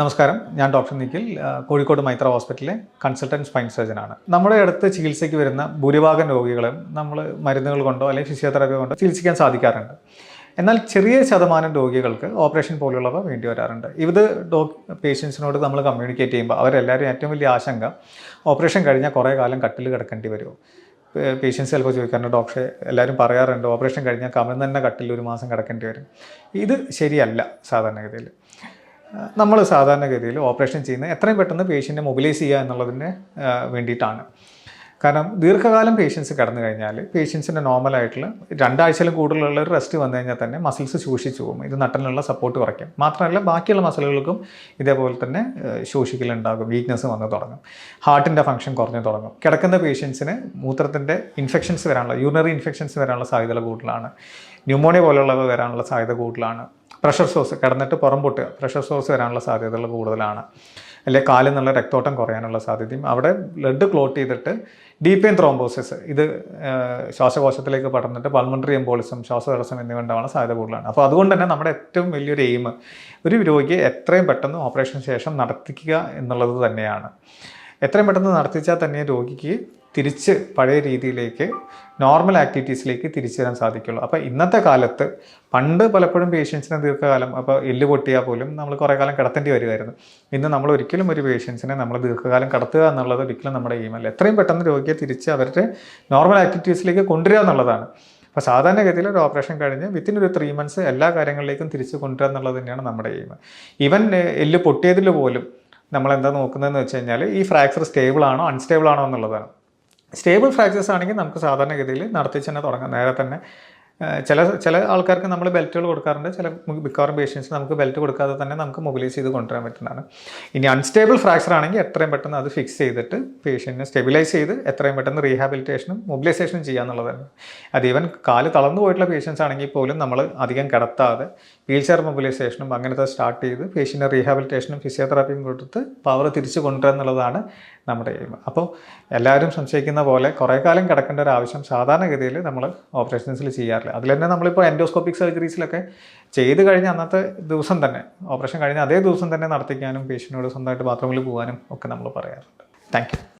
നമസ്കാരം, ഞാൻ ഡോക്ടർ നിഖിൽ, കോഴിക്കോട് മൈത്ര ഹോസ്പിറ്റലിലെ കൺസൾട്ടൻറ്റ് സ്പൈൻ സർജനാണ്. നമ്മുടെ അടുത്ത് ചികിത്സയ്ക്ക് വരുന്ന ഭൂരിഭാഗം രോഗികളും നമ്മൾ മരുന്നുകൾ കൊണ്ടോ അല്ലെങ്കിൽ ഫിസിയോതെറാപ്പി കൊണ്ടോ ചികിത്സിക്കാൻ സാധിക്കാറുണ്ട്. എന്നാൽ ചെറിയ ശതമാനം രോഗികൾക്ക് ഓപ്പറേഷൻ പോലുള്ളവ വേണ്ടി വരാറുണ്ട്. ഇത് പേഷ്യൻസിനോട് നമ്മൾ കമ്മ്യൂണിക്കേറ്റ് ചെയ്യുമ്പോൾ അവരെല്ലാവരും ഏറ്റവും വലിയ ആശങ്ക ഓപ്പറേഷൻ കഴിഞ്ഞാൽ കുറേ കാലം കട്ടിൽ കിടക്കേണ്ടി വരുമോ. പേഷ്യൻസ് ചിലപ്പോൾ ചോദിക്കാറുണ്ട്, ഡോക്ടറെ എല്ലാവരും പറയാറുണ്ട് ഓപ്പറേഷൻ കഴിഞ്ഞാൽ കമന്ന് തന്നെ കട്ടിൽ 1 മാസം കിടക്കേണ്ടി വരും. ഇത് ശരിയല്ല. സാധാരണഗതിയിൽ നമ്മൾ സാധാരണഗതിയിൽ ഓപ്പറേഷൻ ചെയ്യുന്നത് എത്രയും പെട്ടെന്ന് പേഷ്യൻറ്റിനെ മൊബിലൈസ് ചെയ്യുക എന്നുള്ളതിന് വേണ്ടിയിട്ടാണ്. കാരണം ദീർഘകാലം പേഷ്യൻസ് കിടന്നു കഴിഞ്ഞാൽ പേഷ്യൻസിൻ്റെ നോർമലായിട്ടുള്ള 2 ആഴ്ചയിലും കൂടുതലുള്ള ഒരു റെസ്റ്റ് വന്നു കഴിഞ്ഞാൽ തന്നെ മസിൽസ് ശോഷിച്ചു പോകും. ഇത് നട്ടലിനുള്ള സപ്പോർട്ട് കുറയ്ക്കും. മാത്രമല്ല ബാക്കിയുള്ള മസിലുകൾക്കും ഇതേപോലെ തന്നെ ശോഷിക്കലുണ്ടാകും, വീക്ക്നെസ് വന്ന് തുടങ്ങും, ഹാർട്ടിൻ്റെ ഫംഗ്ഷൻ കുറഞ്ഞു തുടങ്ങും. കിടക്കുന്ന പേഷ്യൻസിന് മൂത്രത്തിൻ്റെ ഇൻഫെക്ഷൻസ് വരാനുള്ള, യൂറിനറി ഇൻഫെക്ഷൻസ് വരാനുള്ള സാധ്യത കൂടുതലാണ്. ന്യൂമോണിയ പോലുള്ളവ വരാനുള്ള സാധ്യത കൂടുതലാണ്. പ്രഷർ സോഴ്സ് കിടന്നിട്ട് പുറം പൊട്ടുക, പ്രഷർ സോഴ്സ് വരാനുള്ള സാധ്യതകൾ കൂടുതലാണ്. അല്ലെങ്കിൽ കാലിൽ നിന്നുള്ള രക്തോട്ടം കുറയാനുള്ള സാധ്യതയും, അവിടെ ബ്ലഡ് ക്ലോട്ട് ചെയ്തിട്ട് ഡീപ്പ് വെയിൻ ത്രോംബോസിസ്, ഇത് ശ്വാസകോശത്തിലേക്ക് പടർന്നിട്ട് പൾമണറി എംബോളിസം, ശ്വാസതടസ്സം എന്നിവ ഉണ്ടാവാനുള്ള സാധ്യത കൂടുതലാണ്. അപ്പോൾ അതുകൊണ്ട് തന്നെ നമ്മുടെ ഏറ്റവും വലിയൊരു എയിം ഒരു രോഗിയെ എത്രയും പെട്ടെന്ന് ഓപ്പറേഷന് ശേഷം നടത്തിക്കുക എന്നുള്ളത് തന്നെയാണ്. എത്രയും പെട്ടെന്ന് നടത്തിച്ചാൽ തന്നെ രോഗിക്ക് തിരിച്ച് പഴയ രീതിയിലേക്ക്, നോർമൽ ആക്ടിവിറ്റീസിലേക്ക് തിരിച്ചു വരാൻ സാധിക്കുള്ളൂ. അപ്പോൾ ഇന്നത്തെ കാലത്ത്, പണ്ട് പലപ്പോഴും പേഷ്യൻസിനെ ദീർഘകാലം, അപ്പോൾ എല്ല് പൊട്ടിയാൽ പോലും നമ്മൾ കുറേ കാലം കിടത്തേണ്ടി വരുമായിരുന്നു. ഇന്ന് നമ്മൾ ഒരിക്കലും ഒരു പേഷ്യൻസിനെ നമ്മൾ ദീർഘകാലം കിടത്തുക എന്നുള്ളത് ഒരിക്കലും നമ്മുടെ എയിമല്ല. എത്രയും പെട്ടെന്ന് രോഗിയെ തിരിച്ച് അവരുടെ നോർമൽ ആക്ടിവിറ്റീസിലേക്ക് കൊണ്ടുവരിക എന്നുള്ളതാണ്. അപ്പോൾ സാധാരണഗതിയിൽ ഒരു ഓപ്പറേഷൻ കഴിഞ്ഞ് വിത്തിൻ ഒരു 3 months എല്ലാ കാര്യങ്ങളിലേക്കും തിരിച്ച് കൊണ്ടുവരിക എന്നുള്ളത് തന്നെയാണ് നമ്മുടെ എയിം. ഈവൻ എല്ല് പൊട്ടിയതിൽ പോലും നമ്മളെന്താ നോക്കുന്നതെന്ന് വെച്ച് കഴിഞ്ഞാൽ ഈ ഫ്രാക്ചർ സ്റ്റേബിൾ ആണോ അൺസ്റ്റേബിൾ ആണോ എന്നുള്ളതാണ്. സ്റ്റേബിൾ ഫ്രാക്ചേഴ്സ് ആണെങ്കിൽ നമുക്ക് സാധാരണഗതിയിൽ നടത്തിച്ച് തന്നെ തുടങ്ങാം. നേരെ തന്നെ ചില ആൾക്കാർക്ക് നമ്മൾ ബെൽറ്റുകൾ കൊടുക്കാറുണ്ട്. മിക്കവാറും പേഷ്യൻസ് നമുക്ക് ബെൽറ്റ് കൊടുക്കാതെ തന്നെ നമുക്ക് മൊബിലൈസ് ചെയ്ത് കൊണ്ടുവരാൻ പറ്റുന്നതാണ്. ഇനി അൺസ്റ്റേബിൾ ഫ്രാക്ചർ ആണെങ്കിൽ എത്രയും പെട്ടെന്ന് അത് ഫിക്സ് ചെയ്തിട്ട് പേഷ്യൻറ്റിനെ സ്റ്റെബിലൈസ് ചെയ്ത് എത്രയും പെട്ടെന്ന് റീഹാബിലിറ്റേഷനും മൊബിലൈസേഷനും ചെയ്യാന്നുള്ളതാണ്. അത് ഈവൻ കാല് തളർന്നു പോയിട്ടുള്ള പേഷ്യൻസ് ആണെങ്കിൽ പോലും നമ്മൾ അധികം കിടത്താതെ വീൽ ചെയർ മൊബിലൈസേഷനും അങ്ങനത്തെ സ്റ്റാർട്ട് ചെയ്ത് പേഷ്യൻറ്റിനെ റീഹാബിലിറ്റേഷനും ഫിസിയോതെറാപ്പിയും കൊടുത്ത് പവർ തിരിച്ച് കൊണ്ടുവരിക എന്നുള്ളതാണ് നമ്മുടെ എയിം. അപ്പോൾ എല്ലാവരും സംശയിക്കുന്ന പോലെ കുറേ കാലം കിടക്കേണ്ട ഒരു ആവശ്യം സാധാരണഗതിയിൽ നമ്മൾ ഓപ്പറേഷൻസിൽ ചെയ്യാറില്ല. അതിൽ തന്നെ നമ്മളിപ്പോൾ എൻഡോസ്കോപ്പിക് സർജറീസിലൊക്കെ ചെയ്ത് കഴിഞ്ഞ് അന്നത്തെ ദിവസം തന്നെ, ഓപ്പറേഷൻ കഴിഞ്ഞ് അതേ ദിവസം തന്നെ നടത്തിക്കാനും പേഷ്യൻറ്റിനോട് സ്വന്തമായിട്ട് ബാത്റൂമിൽ പോകാനും ഒക്കെ നമ്മൾ പറയാറുണ്ട്. Thank you.